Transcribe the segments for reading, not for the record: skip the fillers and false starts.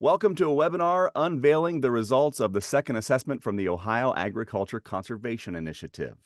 Welcome to a webinar unveiling the results of the second assessment from the Ohio Agriculture Conservation Initiative.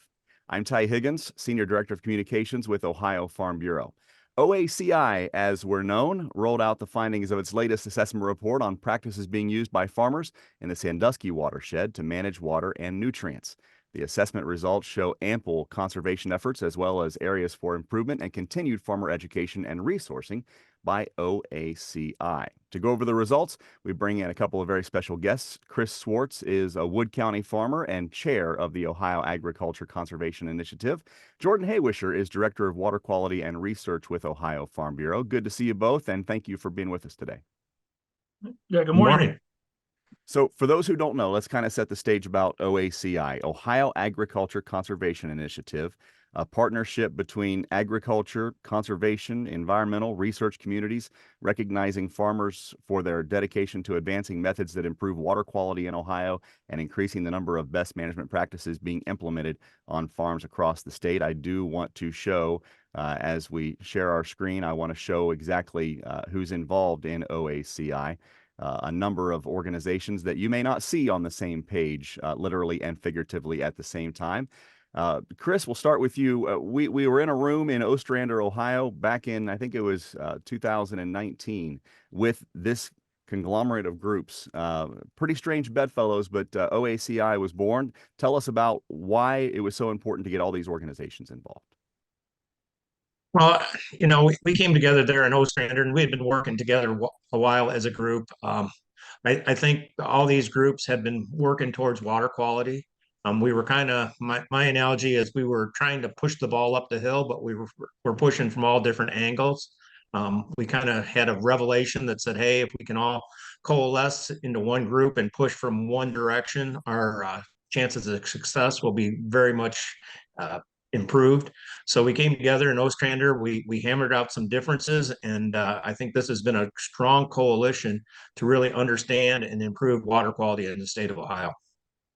I'm Ty Higgins, Senior Director of Communications with Ohio Farm Bureau. OACI, as we're known, rolled out the findings of its latest assessment report on practices being used by farmers in the Sandusky Watershed to manage water and nutrients. The assessment results show ample conservation efforts as well as areas for improvement and continued farmer education and resourcing by OACI. To go over the results, we bring in a couple of very special guests. Chris Swartz is a Wood County farmer and chair of the Ohio Agriculture Conservation Initiative. Jordan Haywisher is Director of Water Quality and Research with Ohio Farm Bureau. Good to see you both, and thank you for being with us today. Yeah, good morning. So for those who don't know, let's kind of set the stage about OACI, Ohio Agriculture Conservation Initiative, a partnership between agriculture, conservation, environmental, research communities, recognizing farmers for their dedication to advancing methods that improve water quality in Ohio and increasing the number of best management practices being implemented on farms across the state. I do want to show, as we share our screen, I want to show exactly who's involved in OACI. A number of organizations that you may not see on the same page, literally and figuratively at the same time. Chris, we'll start with you. We were in a room in Ostrander, Ohio, back in, I think it was 2019, with this conglomerate of groups. Pretty strange bedfellows, but OACI was born. Tell us about why it was so important to get all these organizations involved. Well, we came together there in Ostrander, and we had been working together a while as a group. I think all these groups have been working towards water quality. We were kind of, my analogy is we were trying to push the ball up the hill, but we're pushing from all different angles. We kind of had a revelation that said, hey, if we can all coalesce into one group and push from one direction, our chances of success will be very much improved. So we came together in Ostrander, we hammered out some differences, and I think this has been a strong coalition to really understand and improve water quality in the state of Ohio.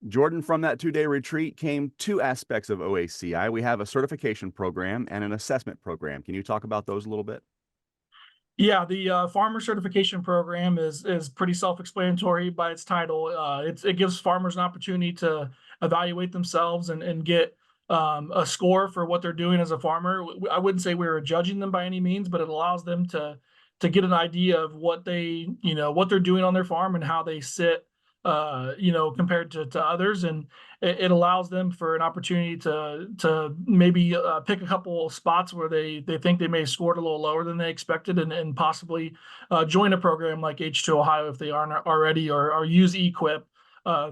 Jordan, from that two-day retreat came two aspects of OACI. We have a certification program and an assessment program. Can you talk about those a little bit? Yeah, the farmer certification program is pretty self-explanatory by its title. It gives farmers an opportunity to evaluate themselves and get a score for what they're doing as a farmer. I wouldn't say we were judging them by any means, but it allows them to get an idea of what what they're doing on their farm and how they sit compared to others, and it allows them for an opportunity to maybe pick a couple of spots where they think they may have scored a little lower than they expected, and possibly join a program like H2 Ohio if they aren't already, or use EQIP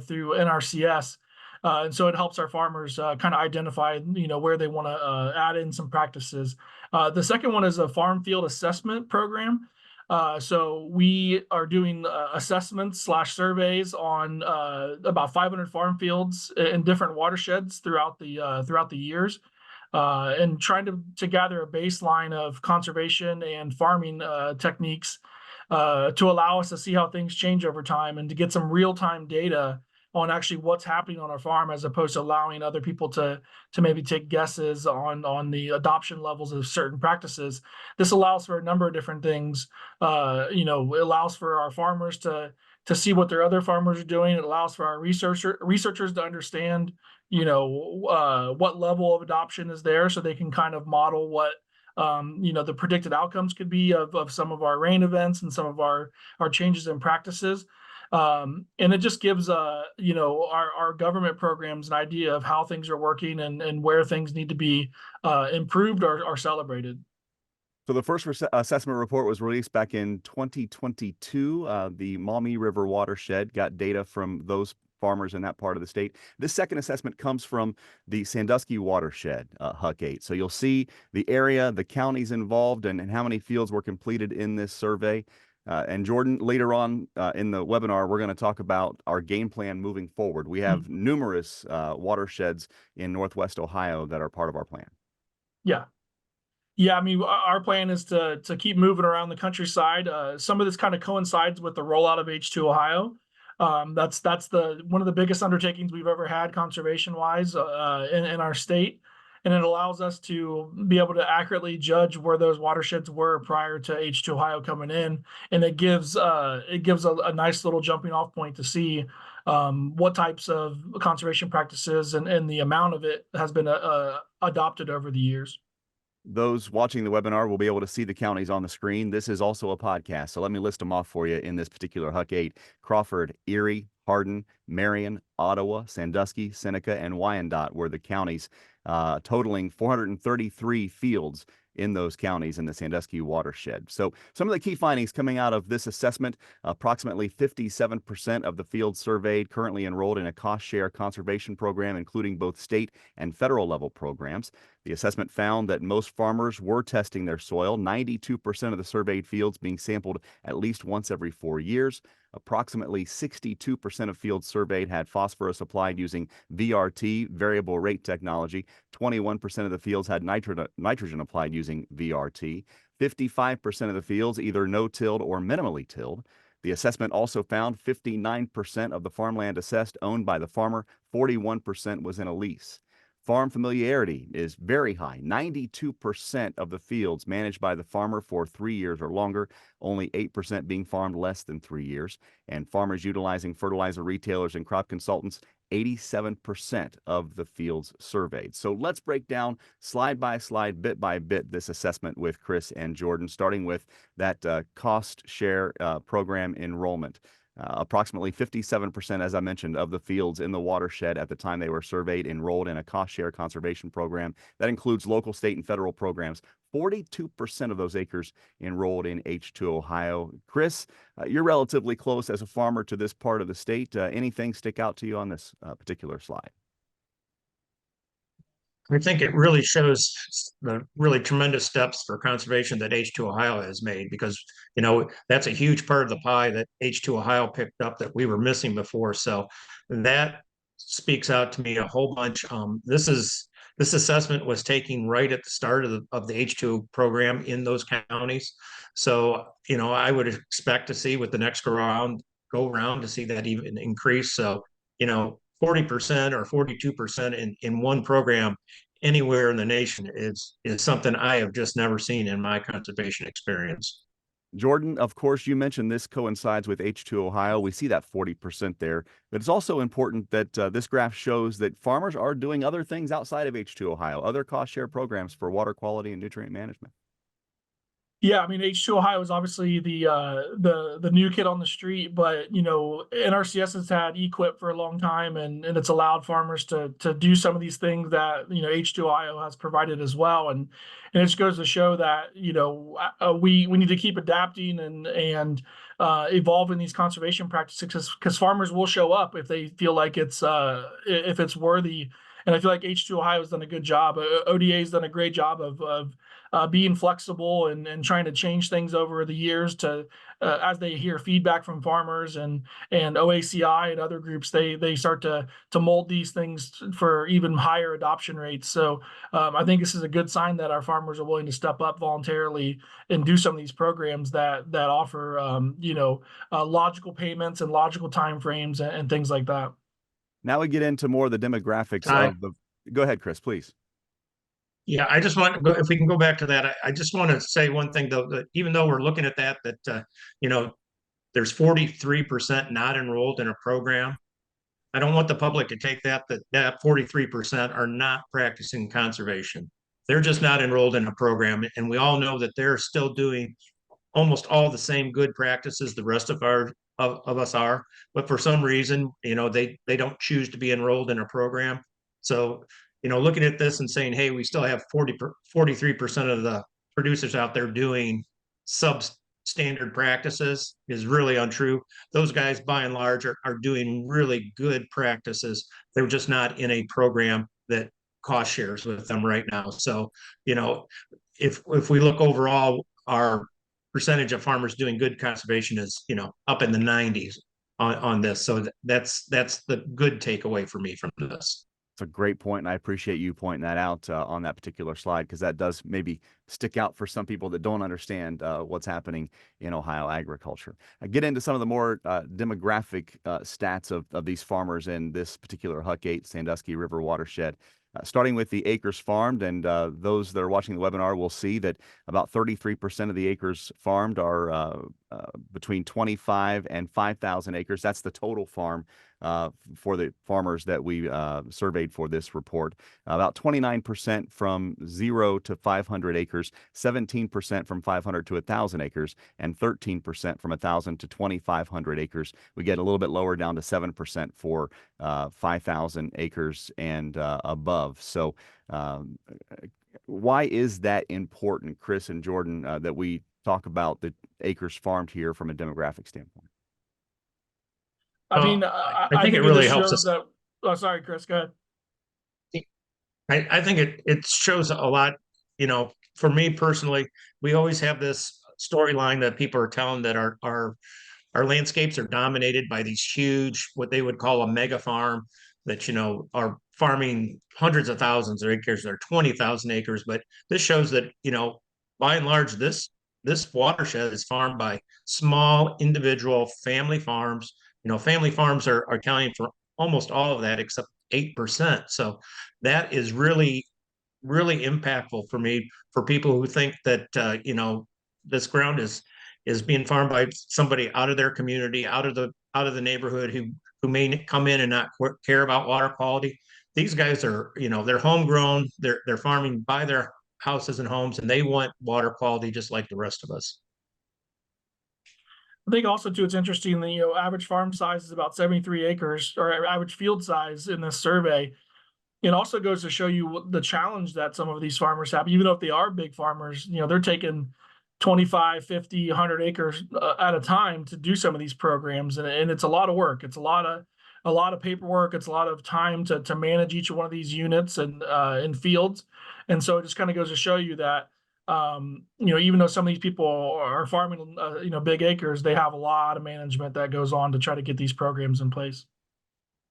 through NRCS. And so it helps our farmers kind of identify, where they want to add in some practices. The second one is a farm field assessment program. So we are doing assessments / surveys on about 500 farm fields in different watersheds throughout the years, and trying to gather a baseline of conservation and farming techniques to allow us to see how things change over time and to get some real-time data on actually what's happening on our farm, as opposed to allowing other people to maybe take guesses on the adoption levels of certain practices. This allows for a number of different things. It allows for our farmers to see what their other farmers are doing. It allows for our researchers to understand, what level of adoption is there, so they can kind of model what the predicted outcomes could be of some of our rain events and some of our changes in practices. And it just gives our government programs an idea of how things are working and where things need to be improved or celebrated. So the first assessment report was released back in 2022. The Maumee River watershed got data from those farmers in that part of the state. This second assessment comes from the Sandusky Watershed, HUC8. So you'll see the area, the counties involved, and how many fields were completed in this survey. And Jordan, later on in the webinar, we're going to talk about our game plan moving forward. We have numerous watersheds in Northwest Ohio that are part of our plan. Yeah. I mean, our plan is to keep moving around the countryside. Some of this kind of coincides with the rollout of H2 Ohio. That's one of the biggest undertakings we've ever had conservation wise in our state. and it allows us to be able to accurately judge where those watersheds were prior to H2 Ohio coming in, and it gives a nice little jumping off point to see what types of conservation practices and the amount of it has been adopted over the years. Those watching the webinar will be able to see the counties on the screen. This is also a podcast, so let me list them off for you in this particular HUC8. Crawford, Erie, Hardin, Marion, Ottawa, Sandusky, Seneca, and Wyandotte were the counties, totaling 433 fields in those counties in the Sandusky Watershed. So some of the key findings coming out of this assessment: approximately 57% of the fields surveyed currently enrolled in a cost share conservation program, including both state and federal level programs. The assessment found that most farmers were testing their soil, 92% of the surveyed fields being sampled at least once every 4 years. Approximately 62% of fields surveyed had phosphorus applied using VRT, variable rate technology. 21% of the fields had nitrogen applied using VRT. 55% of the fields either no-tilled or minimally tilled. The assessment also found 59% of the farmland assessed owned by the farmer, 41% was in a lease. Farm familiarity is very high. 92% of the fields managed by the farmer for 3 years or longer, only 8% being farmed less than 3 years. And farmers utilizing fertilizer retailers and crop consultants, 87% of the fields surveyed. So let's break down slide by slide, bit by bit, this assessment with Chris and Jordan, starting with that cost share program enrollment. Approximately 57%, as I mentioned, of the fields in the watershed at the time they were surveyed enrolled in a cost share conservation program. That includes local, state, and federal programs. 42% of those acres enrolled in H2 Ohio. Chris, you're relatively close as a farmer to this part of the state. Anything stick out to you on this particular slide? I think it really shows the really tremendous steps for conservation that H2 Ohio has made, because, that's a huge part of the pie that H2 Ohio picked up that we were missing before. So that speaks out to me a whole bunch. This assessment was taken right at the start of the H2 program in those counties. So, I would expect to see with the next go around to see that even increase. So, 40% or 42% in one program anywhere in the nation is something I have just never seen in my conservation experience. Jordan, of course, you mentioned this coincides with H2 Ohio. We see that 40% there, but it's also important that this graph shows that farmers are doing other things outside of H2 Ohio, other cost share programs for water quality and nutrient management. Yeah, I mean, H2 Ohio is obviously the new kid on the street, but NRCS has had EQIP for a long time, and it's allowed farmers to do some of these things that H2 Ohio has provided as well, and it just goes to show that we need to keep adapting and evolving these conservation practices, because farmers will show up if they feel like if it's worthy. And I feel like H2 Ohio has done a good job. ODA has done a great job of being flexible and trying to change things over the years to as they hear feedback from farmers and OACI and other groups, they start to mold these things for even higher adoption rates. So I think this is a good sign that our farmers are willing to step up voluntarily and do some of these programs that offer logical payments and logical timeframes and things like that. Now we get into more of the demographics of the. Go ahead, Chris, please. Yeah, I just want to go, if we can go back to that, I just want to say one thing though, that even though we're looking at that, there's 43% not enrolled in a program. I don't want the public to take that 43% are not practicing conservation. They're just not enrolled in a program. And we all know that they're still doing almost all the same good practices the rest of us are, but for some reason, they don't choose to be enrolled in a program. So, looking at this and saying, hey, we still have 43% of the producers out there doing substandard practices is really untrue. Those guys, by and large, are doing really good practices. They're just not in a program that cost shares with them right now. So, if we look overall, our percentage of farmers doing good conservation is, up in the 90s on this. So that's the good takeaway for me from this. It's a great point, and I appreciate you pointing that out on that particular slide, because that does maybe stick out for some people that don't understand what's happening in Ohio agriculture. I get into some of the more demographic stats of these farmers in this particular HUC8 Sandusky River watershed. Starting with the acres farmed, and those that are watching the webinar will see that about 33% of the acres farmed are between 25 and 5,000 acres. That's the total farm for the farmers that we surveyed for this report. About 29% from 0 to 500 acres, 17% from 500 to 1,000 acres, and 13% from 1,000 to 2,500 acres. We get a little bit lower, down to 7% for 5,000 acres and above. So why is that important, Chris and Jordan, that we talk about the acres farmed here from a demographic standpoint? I mean, I think it it really just helps shows us. that. Oh, sorry, Chris, go ahead. I think it shows a lot, for me personally, we always have this storyline that people are telling that our landscapes are dominated by these huge, what they would call a mega farm that, are farming hundreds of thousands of acres or 20,000 acres. But this shows that, by and large, this watershed is farmed by small individual family farms. Family farms are accounting for almost all of that except 8%. So that is really, really impactful for me, for people who think that, this ground is being farmed by somebody out of their community, out of the neighborhood, who may come in and not care about water quality. These guys are, they're homegrown, they're farming by their houses and homes, and they want water quality just like the rest of us. I think also too, it's interesting that, average farm size is about 73 acres, or average field size in this survey. It also goes to show you the challenge that some of these farmers have, even though if they are big farmers, they're taking 25, 50, 100 acres at a time to do some of these programs. And it's a lot of work. It's a lot of paperwork. It's a lot of time to manage each one of these units and in fields. And so it just kind of goes to show you that, even though some of these people are farming, big acres, they have a lot of management that goes on to try to get these programs in place.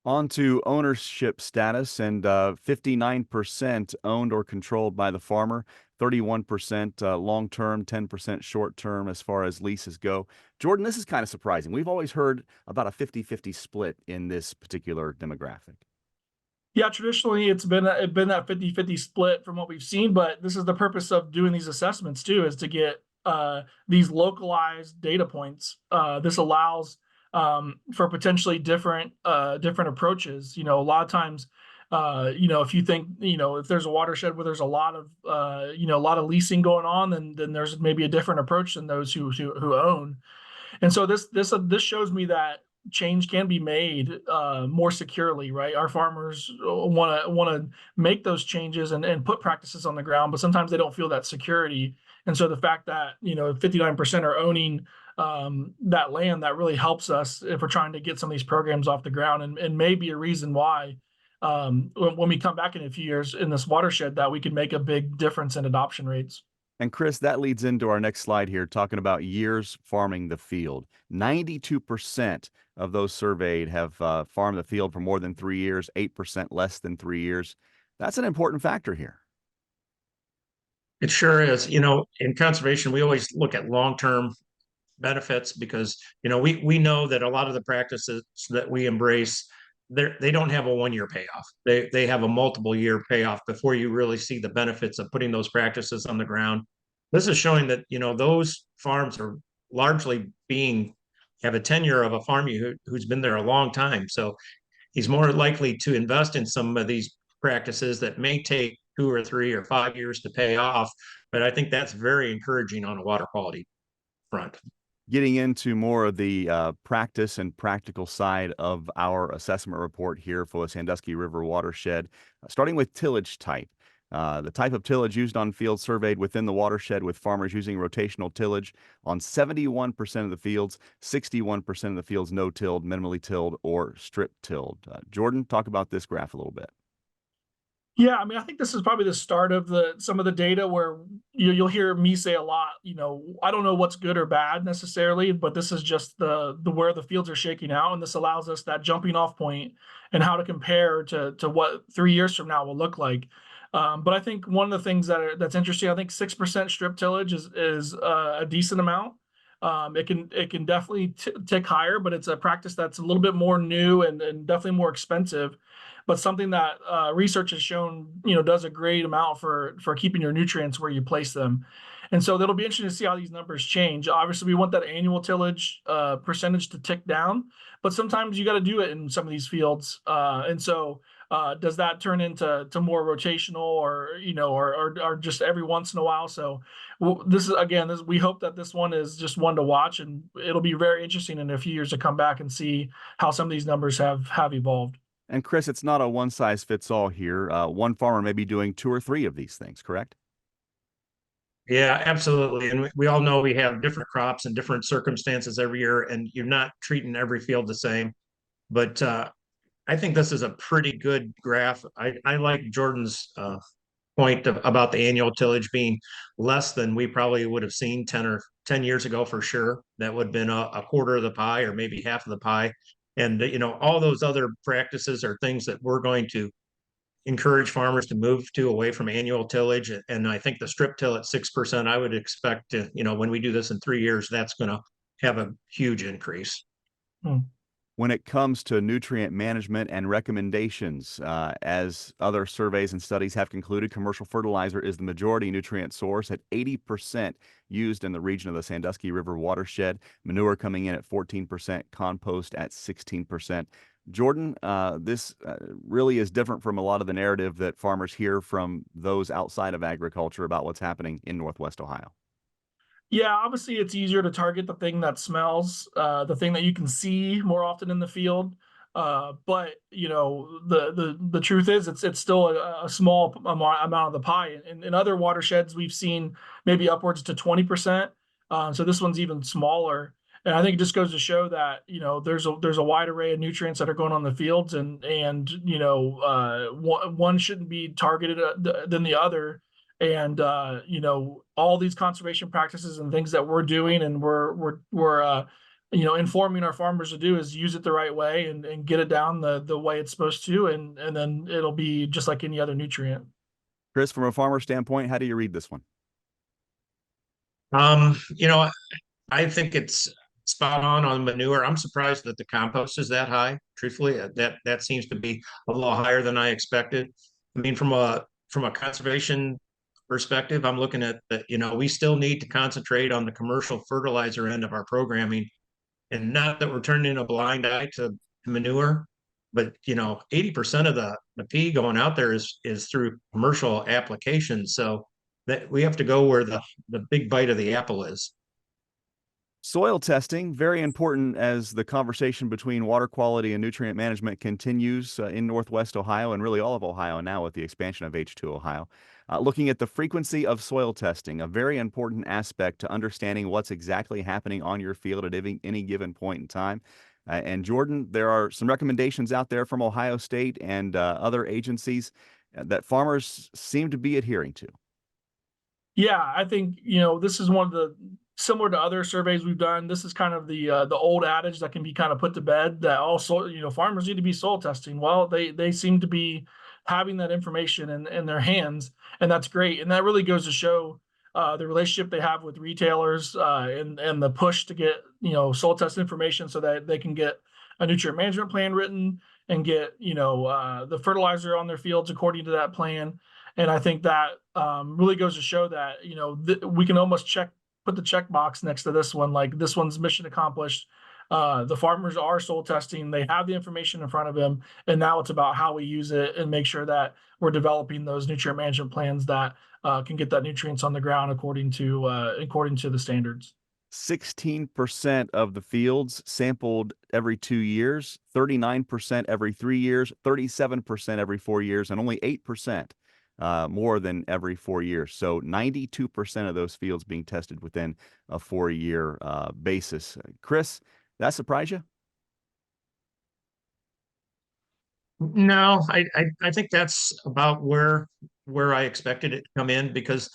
On to ownership status, and 59% owned or controlled by the farmer, 31% long-term, 10% short-term as far as leases go. Jordan, this is kind of surprising. We've always heard about a 50-50 split in this particular demographic. Yeah, traditionally it's been that 50-50 split from what we've seen, but this is the purpose of doing these assessments too, is to get these localized data points. This allows for potentially different approaches. A lot of times, if you think, if there's a watershed where there's a lot of leasing going on, then there's maybe a different approach than those who own. And so this shows me that change can be made more securely, right? Our farmers want to make those changes and put practices on the ground, but sometimes they don't feel that security. And so the fact that 59% are owning that land, that really helps us if we're trying to get some of these programs off the ground, and may be a reason why when we come back in a few years in this watershed, that we can make a big difference in adoption rates. And Chris, that leads into our next slide here, talking about years farming the field. 92% of those surveyed have farmed the field for more than 3 years, 8% less than 3 years. That's an important factor here. It sure is. In conservation, we always look at long-term benefits because, we know that a lot of the practices that we embrace, they don't have a 1-year payoff. They have a multiple year payoff before you really see the benefits of putting those practices on the ground. This is showing that, those farms are largely have a tenure of a farmer who's been there a long time. So he's more likely to invest in some of these practices that may take 2 or 3 or 5 years to pay off. But I think that's very encouraging on a water quality front. Getting into more of the practice and practical side of our assessment report here for the Sandusky River watershed, starting with tillage type. The type of tillage used on fields surveyed within the watershed, with farmers using rotational tillage on 71% of the fields, 61% of the fields no-tilled, minimally tilled, or strip-tilled. Jordan, talk about this graph a little bit. Yeah, I mean, I think this is probably the start of some of the data where you'll hear me say a lot, I don't know what's good or bad necessarily, but this is just the where the fields are shaking out, and this allows us that jumping off point and how to compare to what 3 years from now will look like. But I think one of the things that's interesting, I think 6% strip tillage is a decent amount. It can definitely tick higher, but it's a practice that's a little bit more new and definitely more expensive, but something that research has shown, does a great amount for keeping your nutrients where you place them. And so that'll be interesting to see how these numbers change. Obviously, we want that annual tillage percentage to tick down, but sometimes you got to do it in some of these fields. And so, does that turn into more rotational, or just every once in a while? So, this is again, we hope that this one is just one to watch, and it'll be very interesting in a few years to come back and see how some of these numbers have evolved. And Chris, it's not a one size fits all here. One farmer may be doing 2 or 3 of these things, correct? Yeah, absolutely. And we all know we have different crops and different circumstances every year, and you're not treating every field the same. But I think this is a pretty good graph. I like Jordan's point about the annual tillage being less than we probably would have seen 10 years ago for sure. That would have been a quarter of the pie or maybe half of the pie. And all those other practices are things that we're going to encourage farmers to move to away from annual tillage. And I think the strip till at 6%, I would expect to, when we do this in 3 years, that's going to have a huge increase. Hmm. When it comes to nutrient management and recommendations, as other surveys and studies have concluded, commercial fertilizer is the majority nutrient source at 80% used in the region of the Sandusky River watershed, manure coming in at 14%, compost at 16%. Jordan, this really is different from a lot of the narrative that farmers hear from those outside of agriculture about what's happening in Northwest Ohio. Yeah, obviously it's easier to target the thing that smells, the thing that you can see more often in the field. But the truth is it's still a small amount of the pie. In other watersheds, we've seen maybe upwards to 20%. So this one's even smaller. And I think it just goes to show that there's a wide array of nutrients that are going on in the fields, and one shouldn't be targeted than the other. And all these conservation practices and things that we're doing, and we're informing our farmers to do, is use it the right way and get it down the way it's supposed to, and then it'll be just like any other nutrient. Chris, from a farmer standpoint, how do you read this one? Um, you know, I think it's spot on manure. I'm surprised that the compost is that high. Truthfully, that seems to be a little higher than I expected. I mean, from a conservation perspective, I'm looking at that. We still need to concentrate on the commercial fertilizer end of our programming, and not that we're turning a blind eye to manure, but 80% of the pea going out there is through commercial applications. So that we have to go where the big bite of the apple is. Soil testing, very important as the conversation between water quality and nutrient management continues in Northwest Ohio and really all of Ohio now with the expansion of H2 Ohio. Looking at the frequency of soil testing, a very important aspect to understanding what's exactly happening on your field at any given point in time. And Jordan, there are some recommendations out there from Ohio State and other agencies that farmers seem to be adhering to. Yeah, I think this is one of the, similar to other surveys we've done. This is kind of the old adage that can be kind of put to bed, that also farmers need to be soil testing. Well, they seem to be having that information in their hands, and that's great. And that really goes to show the relationship they have with retailers, and the push to get soil test information so that they can get a nutrient management plan written and get the fertilizer on their fields according to that plan. And I think that really goes to show that we can almost put the check box next to this one, like this one's mission accomplished. The farmers are soil testing; they have the information in front of them, and now it's about how we use it and make sure that we're developing those nutrient management plans that can get that nutrients on the ground according to the standards. 16% of the fields sampled every 2 years, 39% every 3 years, 37% every 4 years, and only 8% more than every 4 years. So 92% of those fields being tested within a 4-year basis. Chris, that surprise you? No, I think that's about where I expected it to come in because,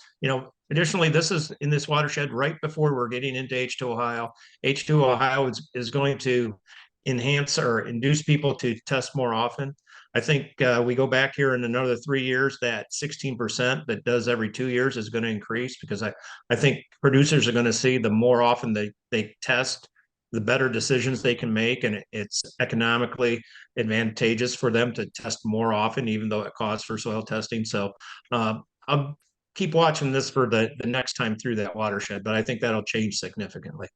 additionally, this is in this watershed right before we're getting into H2 Ohio. H2 Ohio is going to enhance or induce people to test more often. I think we go back here in another 3 years, that 16% that does every 2 years is going to increase because I think producers are going to see the more often they test, the better decisions they can make, and it's economically advantageous for them to test more often, even though it costs for soil testing. So I'll keep watching this for the next time through that watershed, but I think that'll change significantly.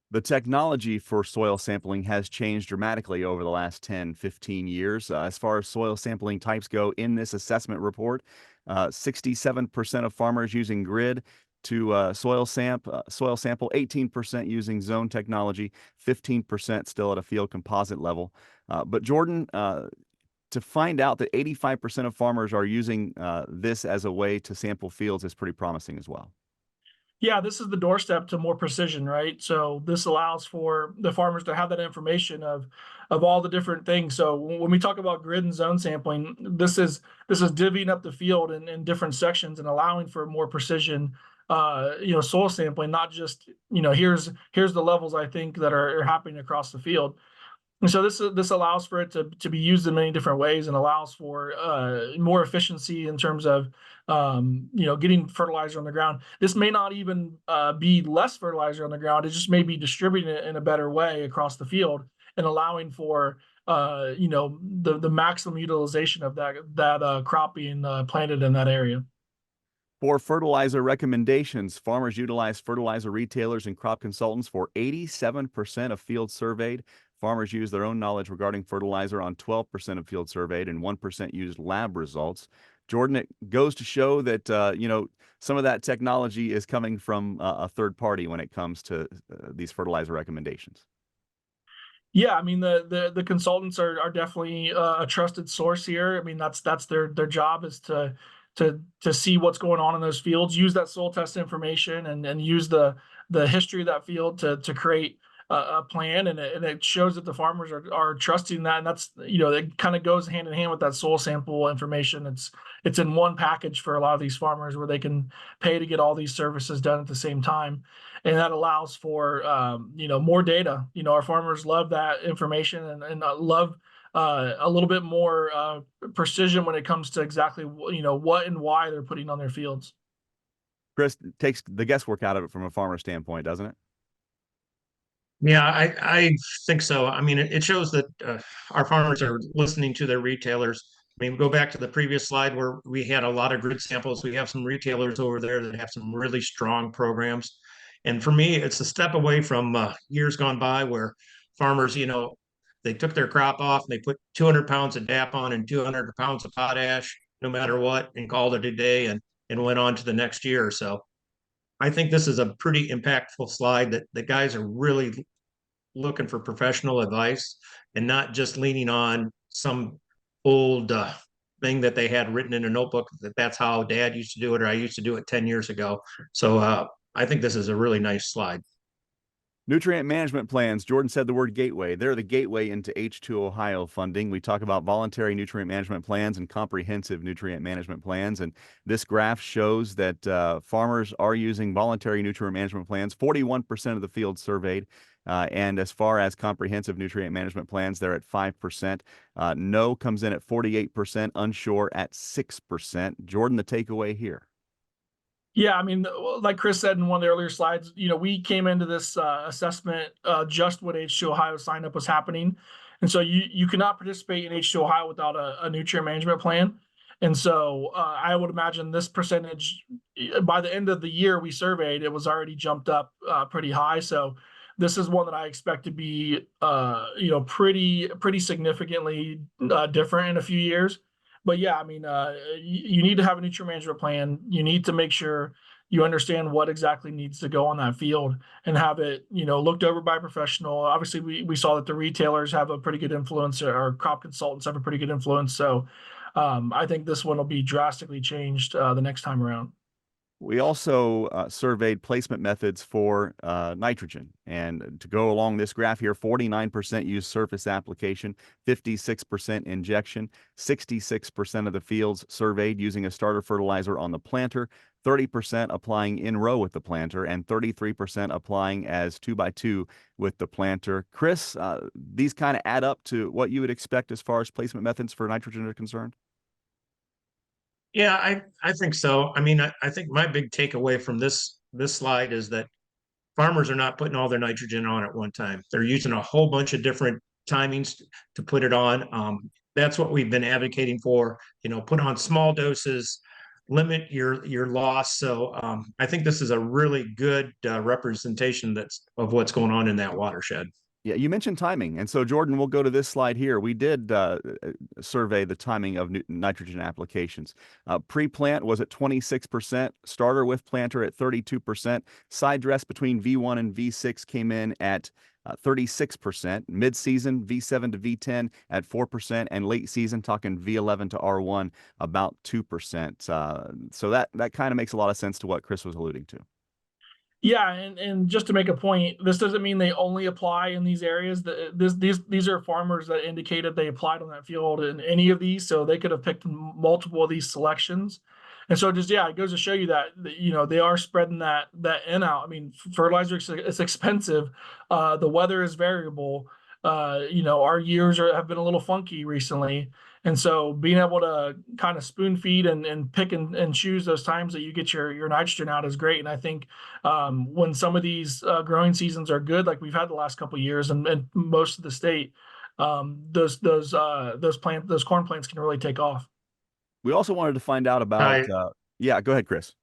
The technology for soil sampling has changed dramatically over the last 10, 15 years. As far as soil sampling types go in this assessment report, 67% of farmers using grid to soil sample, 18% using zone technology, 15% still at a field composite level. But Jordan, to find out that 85% of farmers are using this as a way to sample fields is pretty promising as well. Yeah, this is the doorstep to more precision, right? So this allows for the farmers to have that information of all the different things. So when we talk about grid and zone sampling, this is divvying up the field in different sections and allowing for more precision soil sampling, not just, here's the levels I think that are happening across the field. And so this allows for it to be used in many different ways and allows for more efficiency in terms of getting fertilizer on the ground. This may not even be less fertilizer on the ground. It just may be distributing it in a better way across the field and allowing for the maximum utilization of that crop being planted in that area. For fertilizer recommendations, farmers utilize fertilizer retailers and crop consultants for 87% of fields surveyed. Farmers use their own knowledge regarding fertilizer on 12% of fields surveyed, and 1% used lab results. Jordan, it goes to show that some of that technology is coming from a third party when it comes to these fertilizer recommendations. Yeah, I mean the consultants are definitely a trusted source here. I mean that's their job is to see what's going on in those fields, use that soil test information and use the history of that field to create a plan, and it shows that the farmers are trusting that, and that's it kind of goes hand in hand with that soil sample information. It's in one package for a lot of these farmers where they can pay to get all these services done at the same time, and that allows for more data. Our farmers love that information and love a little bit more precision when it comes to exactly what and why they're putting on their fields. Chris, takes the guesswork out of it from a farmer standpoint, doesn't it? Yeah, I think so. I mean, it shows that our farmers are listening to their retailers. I mean, go back to the previous slide where we had a lot of grid samples. We have some retailers over there that have some really strong programs. And for me, it's a step away from years gone by where farmers, they took their crop off and they put 200 pounds of DAP on and 200 pounds of potash, no matter what, and called it a day and went on to the next year. So I think this is a pretty impactful slide that the guys are really looking for professional advice and not just leaning on some old thing that they had written in a notebook that's how dad used to do it or I used to do it 10 years ago. So I think this is a really nice slide. Nutrient management plans. Jordan said the word gateway. They're the gateway into H2 Ohio funding. We talk about voluntary nutrient management plans and comprehensive nutrient management plans. And this graph shows that farmers are using voluntary nutrient management plans, 41% of the field surveyed. And as far as comprehensive nutrient management plans, they're at 5%. No comes in at 48%, unsure at 6%. Jordan, the takeaway here. Yeah, I mean, like Chris said in one of the earlier slides, we came into this assessment just when H2 Ohio sign up was happening, and so you cannot participate in H2 Ohio without a nutrient management plan. And so I would imagine this percentage by the end of the year we surveyed, it was already jumped up pretty high. So this is one that I expect to be pretty significantly different in a few years. But yeah, I mean, you need to have a nutrient management plan. You need to make sure you understand what exactly needs to go on that field and have it, looked over by a professional. Obviously, we saw that the retailers have a pretty good influence, or crop consultants have a pretty good influence. So I think this one will be drastically changed the next time around. We also surveyed placement methods for nitrogen. And to go along this graph here, 49% use surface application, 56% injection, 66% of the fields surveyed using a starter fertilizer on the planter, 30% applying in row with the planter, and 33% applying as 2x2 with the planter. Chris, these kind of add up to what you would expect as far as placement methods for nitrogen are concerned? Yeah, I think so. I mean, I think my big takeaway from this slide is that farmers are not putting all their nitrogen on at one time. They're using a whole bunch of different timings to put it on. That's what we've been advocating for. Put on small doses, limit your loss. So I think this is a really good representation of what's going on in that watershed. Yeah, you mentioned timing. And so, Jordan, we'll go to this slide here. We did survey the timing of nitrogen applications. Pre-plant was at 26%, starter with planter at 32%, side dress between V1 and V6 came in at 36%, mid-season V7 to V10 at 4%, and late season, talking V11 to R1, about 2%. So that kind of makes a lot of sense to what Chris was alluding to. Yeah, and just to make a point, this doesn't mean they only apply in these areas. These are farmers that indicated they applied on that field in any of these, so they could have picked multiple of these selections. And so just it goes to show you that they are spreading that in out. I mean, fertilizer is expensive. The weather is variable. Our years have been a little funky recently. And so being able to kind of spoon feed and pick and choose those times that you get your nitrogen out is great. And I think when some of these growing seasons are good, like we've had the last couple of years, and most of the state, those corn plants can really take off. We also wanted to find out about, yeah, go ahead, Chris.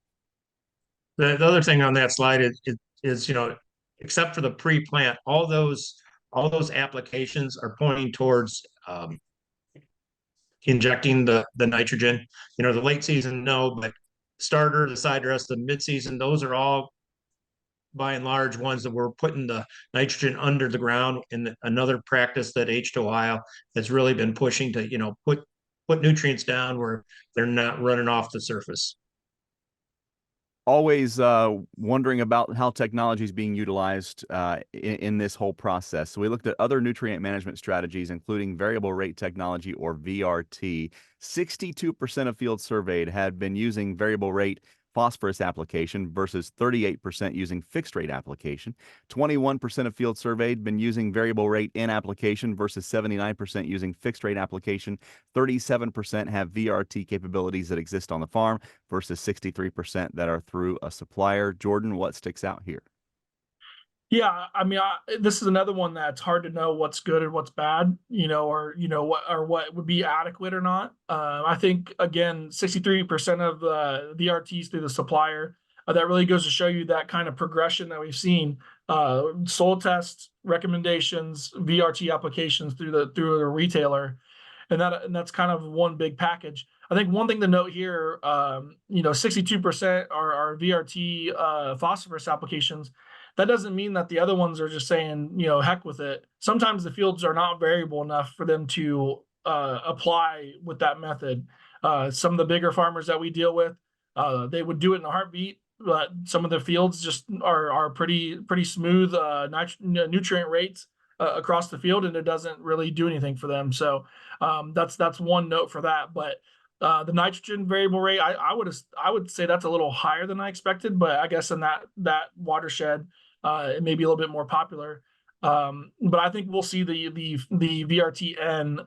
The other thing on that slide is except for the pre-plant, all those applications are pointing towards injecting the nitrogen. The late season, no, but starter, the side dress, the mid-season, those are all by and large ones that we're putting the nitrogen under the ground. And another practice that H2O has really been pushing to, put nutrients down where they're not running off the surface. Always wondering about how technology is being utilized in this whole process. So we looked at other nutrient management strategies, including variable rate technology, or VRT. 62% of fields surveyed had been using variable rate phosphorus application versus 38% using fixed rate application. 21% of fields surveyed been using variable rate in application versus 79% using fixed rate application. 37% have VRT capabilities that exist on the farm versus 63% that are through a supplier. Jordan, what sticks out here? Yeah, I mean, this is another one that's hard to know what's good and what's bad, what would be adequate or not. I think again, 63% of the VRTs through the supplier. That really goes to show you that kind of progression that we've seen. Soil tests, recommendations, VRT applications through the retailer, and that's kind of one big package. I think one thing to note here, 62% are VRT phosphorus applications. That doesn't mean that the other ones are just saying, heck with it. Sometimes the fields are not variable enough for them to apply with that method. Some of the bigger farmers that we deal with, they would do it in a heartbeat, but some of the fields just are pretty smooth nutrient rates across the field, and it doesn't really do anything for them. So that's one note for that. But the nitrogen variable rate, I would say that's a little higher than I expected, but I guess in that watershed, it may be a little bit more popular. But I think we'll see the VRTN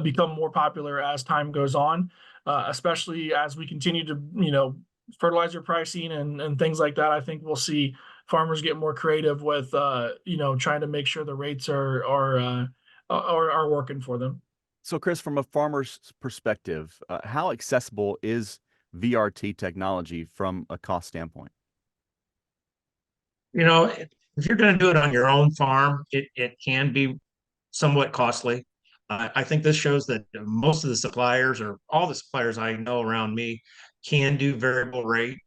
become more popular as time goes on, especially as we continue to fertilizer pricing and things like that. I think we'll see farmers get more creative with trying to make sure the rates are working for them. So, Chris, from a farmer's perspective, how accessible is VRT technology from a cost standpoint? If you're going to do it on your own farm, it can be somewhat costly. I think this shows that most of the suppliers, or all the suppliers I know around me, can do variable rate.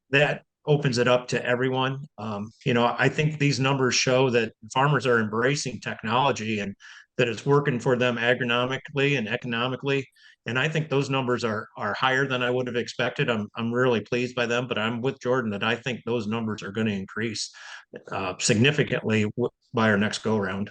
That opens it up to everyone. I think these numbers show that farmers are embracing technology and that it's working for them agronomically and economically. And I think those numbers are higher than I would have expected. I'm really pleased by them, but I'm with Jordan that I think those numbers are going to increase significantly by our next go round.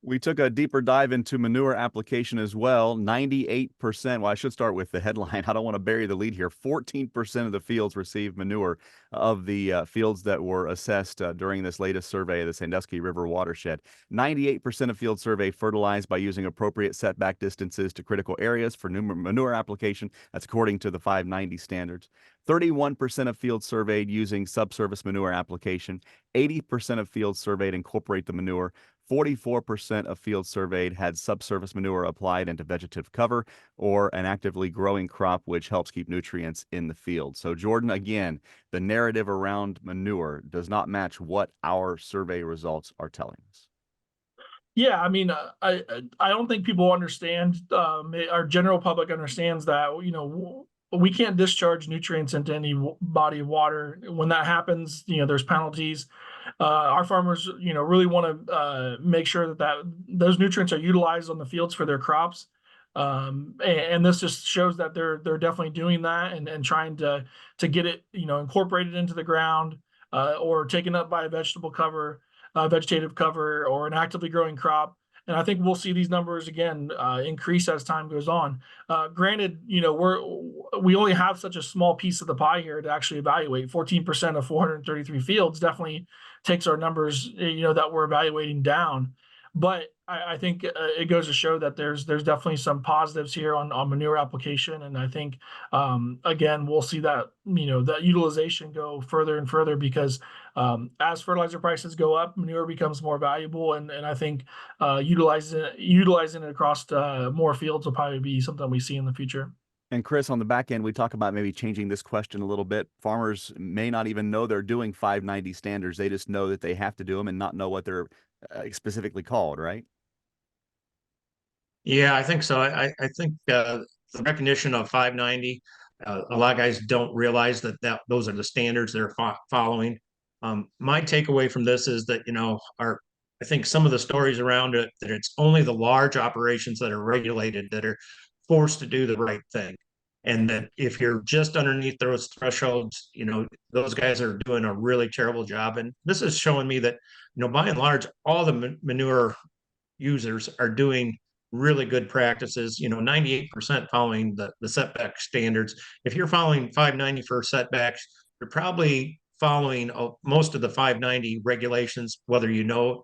We took a deeper dive into manure application as well. 98%. Well, I should start with the headline. I don't want to bury the lead here. 14% of the fields received manure of the fields that were assessed during this latest survey of the Sandusky River watershed. 98% of fields surveyed fertilized by using appropriate setback distances to critical areas for manure application. That's according to the 590 standards. 31% of fields surveyed using subsurface manure application. 80% of fields surveyed incorporate the manure. 44% of fields surveyed had subsurface manure applied into vegetative cover or an actively growing crop, which helps keep nutrients in the field. So, Jordan, again, the narrative around manure does not match what our survey results are telling us. Yeah, I mean, I don't think people understand. Our general public understands that we can't discharge nutrients into any body of water. When that happens, there's penalties. Our farmers, really want to make sure that those nutrients are utilized on the fields for their crops. And this just shows that they're definitely doing that and trying to get it, incorporated into the ground, or taken up by a vegetative cover, or an actively growing crop. And I think we'll see these numbers again increase as time goes on. Granted, we only have such a small piece of the pie here to actually evaluate. 14% of 433 fields definitely takes our numbers, that we're evaluating down. But I think it goes to show that there's definitely some positives here on manure application, and I think again we'll see that that utilization go further and further because as fertilizer prices go up, manure becomes more valuable, and I think utilizing it across more fields will probably be something we see in the future. And Chris, on the back end, we talk about maybe changing this question a little bit. Farmers may not even know they're doing 590 standards. They just know that they have to do them and not know what they're specifically called, right? Yeah, I think so. I think the recognition of 590, a lot of guys don't realize that those are the standards they're following. My takeaway from this is that, I think some of the stories around it, that it's only the large operations that are regulated that are forced to do the right thing. And that if you're just underneath those thresholds, those guys are doing a really terrible job. And this is showing me that, by and large, all the manure users are doing really good practices, 98% following the setback standards. If you're following 590 for setbacks, you're probably following most of the 590 regulations, whether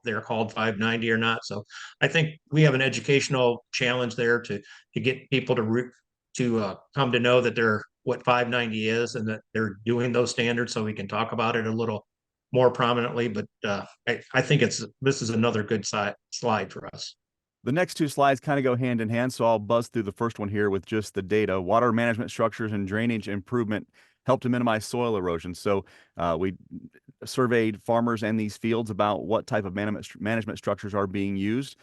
they're called 590 or not. So I think we have an educational challenge there to get people to come to know that what 590 is and that they're doing those standards, so we can talk about it a little more prominently. But I think this is another good slide for us. The next two slides kind of go hand in hand, so I'll buzz through the first one here with just the data. Water management structures and drainage improvement help to minimize soil erosion. So we surveyed farmers and these fields about what type of management structures are being used.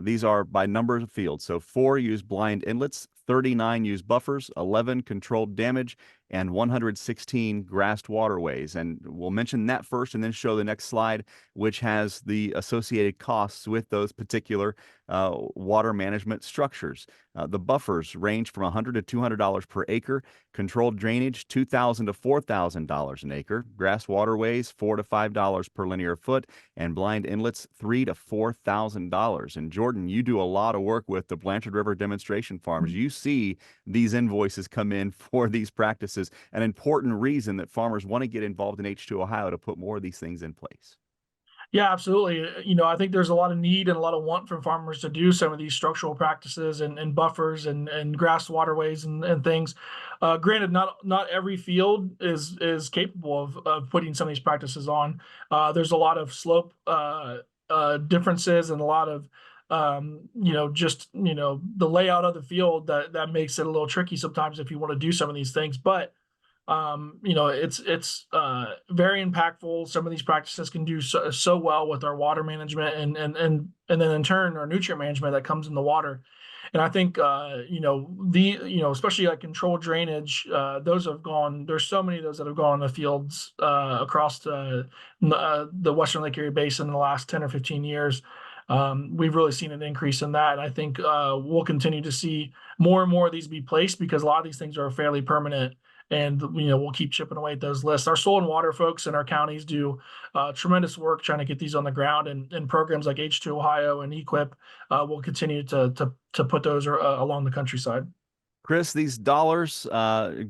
These are by numbers of fields. So 4 use blind inlets, 39 use buffers, 11 controlled damage, and 116 grassed waterways. And we'll mention that first and then show the next slide, which has the associated costs with those particular water management structures. The buffers range from $100 to $200 per acre. Controlled drainage, $2,000 to $4,000 an acre. Grass waterways, $4 to $5 per linear foot. And blind inlets, $3,000 to $4,000. And Jordan, you do a lot of work with the Blanchard River demonstration farms. You see these invoices come in for these practices. An important reason that farmers want to get involved in H2 Ohio to put more of these things in place. Yeah, absolutely. I think there's a lot of need and a lot of want from farmers to do some of these structural practices and buffers and grass waterways and things. Granted, not every field is capable of putting some of these practices on. There's a lot of slope differences and a lot of the layout of the field that makes it a little tricky sometimes if you want to do some of these things. But It's very impactful. Some of these practices can do so well with our water management and then in turn our nutrient management that comes in the water. And I think especially like controlled drainage, those have gone. There's so many of those that have gone in the fields across the Western Lake Erie Basin in the last 10 or 15 years. We've really seen an increase in that. And I think we'll continue to see more and more of these be placed because a lot of these things are fairly permanent. And we'll keep chipping away at those lists. Our soil and water folks in our counties do tremendous work trying to get these on the ground, and programs like H2 Ohio and EQIP will continue to put those along the countryside. Chris, these dollars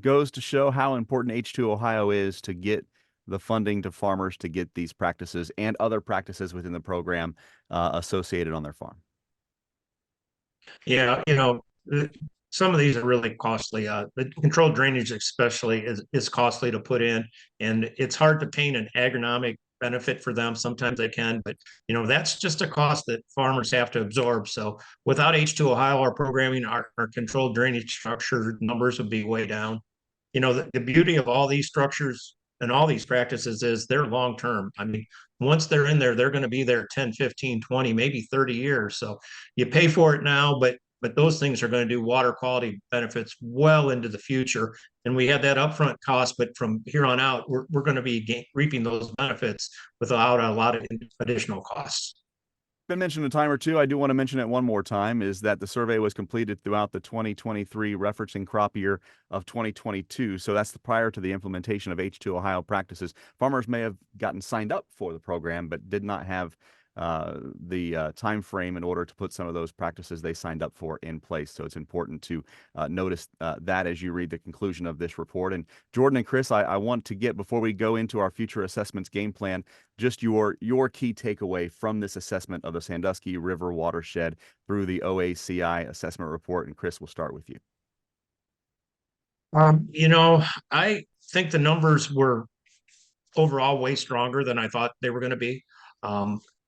goes to show how important H2 Ohio is to get the funding to farmers to get these practices and other practices within the program associated on their farm. Yeah, some of these are really costly. The controlled drainage especially is costly to put in, and it's hard to paint an agronomic benefit for them. Sometimes they can, but that's just a cost that farmers have to absorb. So without H2 Ohio, our programming, our controlled drainage structure numbers would be way down. The beauty of all these structures and all these practices is they're long term. I mean, once they're in there, they're going to be there 10, 15, 20, maybe 30 years. So you pay for it now, but those things are going to do water quality benefits well into the future. And we had that upfront cost, but from here on out, we're going to be reaping those benefits without a lot of additional costs. Been mentioned a time or two. I do want to mention it one more time, is that the survey was completed throughout the 2023 referencing crop year of 2022. So that's prior to the implementation of H2 Ohio practices. Farmers may have gotten signed up for the program, but did not have the time frame in order to put some of those practices they signed up for in place. So it's important to notice that as you read the conclusion of this report. And Jordan and Chris, I want to get, before we go into our future assessments game plan, just your key takeaway from this assessment of the Sandusky River watershed through the OACI assessment report. And Chris, we'll start with you. I think the numbers were overall way stronger than I thought they were going to be.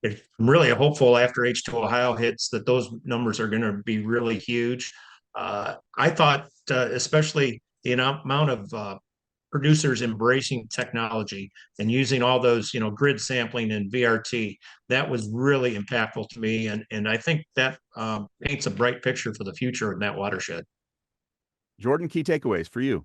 I'm really hopeful after H2 Ohio hits that those numbers are going to be really huge. I thought especially the amount of producers embracing technology and using all those, grid sampling and VRT, that was really impactful to me. And I think that paints a bright picture for the future in that watershed. Jordan, key takeaways for you.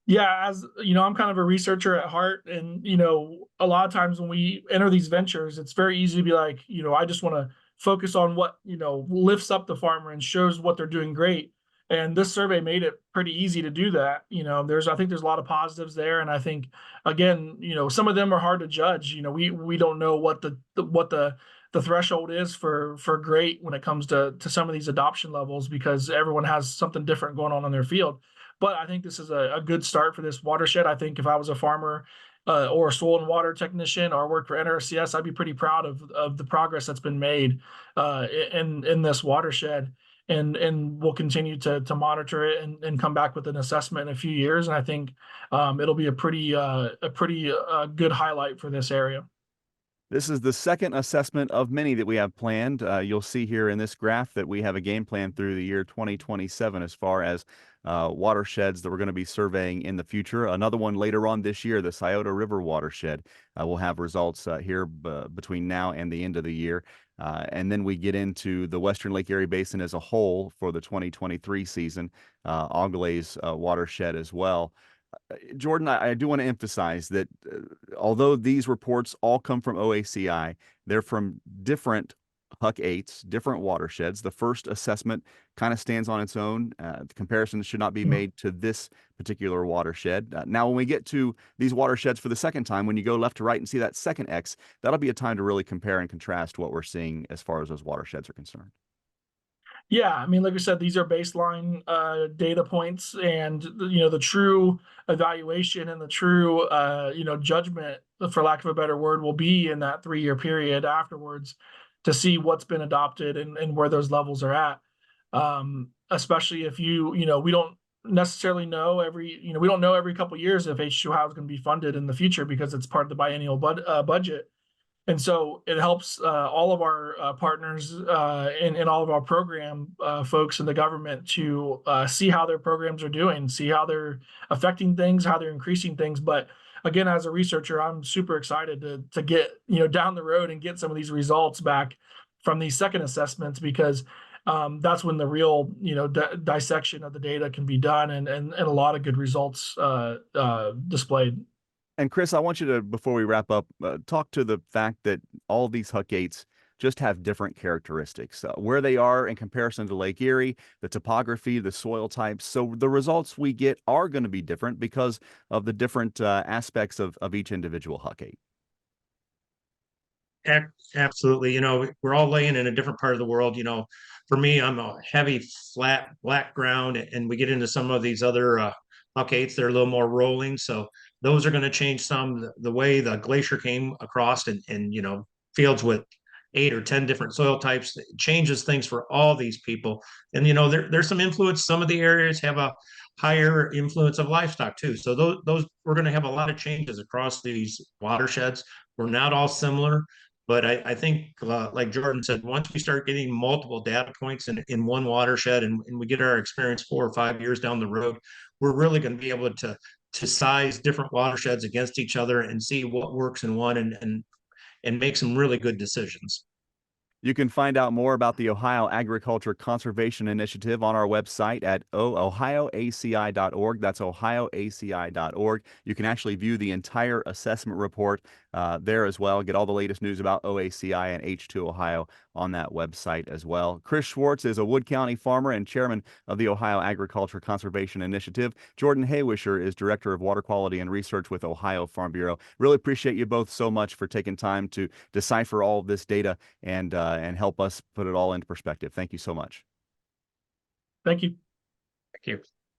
Yeah, as I'm kind of a researcher at heart, and a lot of times when we enter these ventures, it's very easy to be like, I just want to focus on what lifts up the farmer and shows what they're doing great. And this survey made it pretty easy to do that. I think there's a lot of positives there, and I think again, some of them are hard to judge. We don't know what the threshold is for great when it comes to some of these adoption levels, because everyone has something different going on in their field. But I think this is a good start for this watershed. I think if I was a farmer or a soil and water technician or worked for NRCS, I'd be pretty proud of the progress that's been made in this watershed. And we'll continue to monitor it and come back with an assessment in a few years. And I think it'll be a pretty good highlight for this area. This is the second assessment of many that we have planned. You'll see here in this graph that we have a game plan through the year 2027 as far as watersheds that we're going to be surveying in the future. Another one later on this year, the Scioto River watershed. We'll have results here between now and the end of the year. And then we get into the Western Lake Erie Basin as a whole for the 2023 season, Auglaize watershed as well. Jordan, I do want to emphasize that although these reports all come from OACI, they're from different HUC8s, different watersheds. The first assessment kind of stands on its own. The comparison should not be made to this particular watershed. Now, when we get to these watersheds for the second time, when you go left to right and see that second X, that'll be a time to really compare and contrast what we're seeing as far as those watersheds are concerned. Yeah, I mean, like I said, these are baseline data points, and the true evaluation and the true judgment, for lack of a better word, will be in that 3-year period afterwards to see what's been adopted and where those levels are at. Especially if we don't necessarily know we don't know every couple of years if H2 Ohio is going to be funded in the future because it's part of the biennial budget. And so it helps all of our partners and all of our program folks in the government to see how their programs are doing, see how they're affecting things, how they're increasing things. But again, as a researcher, I'm super excited to get down the road and get some of these results back from these second assessments, because that's when the real dissection of the data can be done, and a lot of good results displayed. And Chris, I want you to, before we wrap up, talk to the fact that all these HUC8s just have different characteristics, where they are in comparison to Lake Erie, the topography, the soil types. So the results we get are going to be different because of the different aspects of each individual HUC8. Absolutely. We're all laying in a different part of the world. For me, I'm a heavy, flat, black ground, and we get into some of these other HUC8s. They're a little more rolling. So those are going to change some. The way the glacier came across and fields with 8 or 10 different soil types, it changes things for all these people. And, there's some influence. Some of the areas have a higher influence of livestock too. So those we're going to have a lot of changes across these watersheds. We're not all similar. But I think, like Jordan said, once we start getting multiple data points in one watershed and we get our experience 4 or 5 years down the road, we're really going to be able to size different watersheds against each other and see what works in one and make some really good decisions. You can find out more about the Ohio Agriculture Conservation Initiative on our website at ohioaci.org. That's ohioaci.org. You can actually view the entire assessment report there as well. Get all the latest news about OACI and H2 Ohio on that website as well. Chris Schwartz is a Wood County farmer and chairman of the Ohio Agriculture Conservation Initiative. Jordan Haywisher is director of water quality and research with Ohio Farm Bureau. Really appreciate you both so much for taking time to decipher all of this data and help us put it all into perspective. Thank you so much. Thank you. Thank you.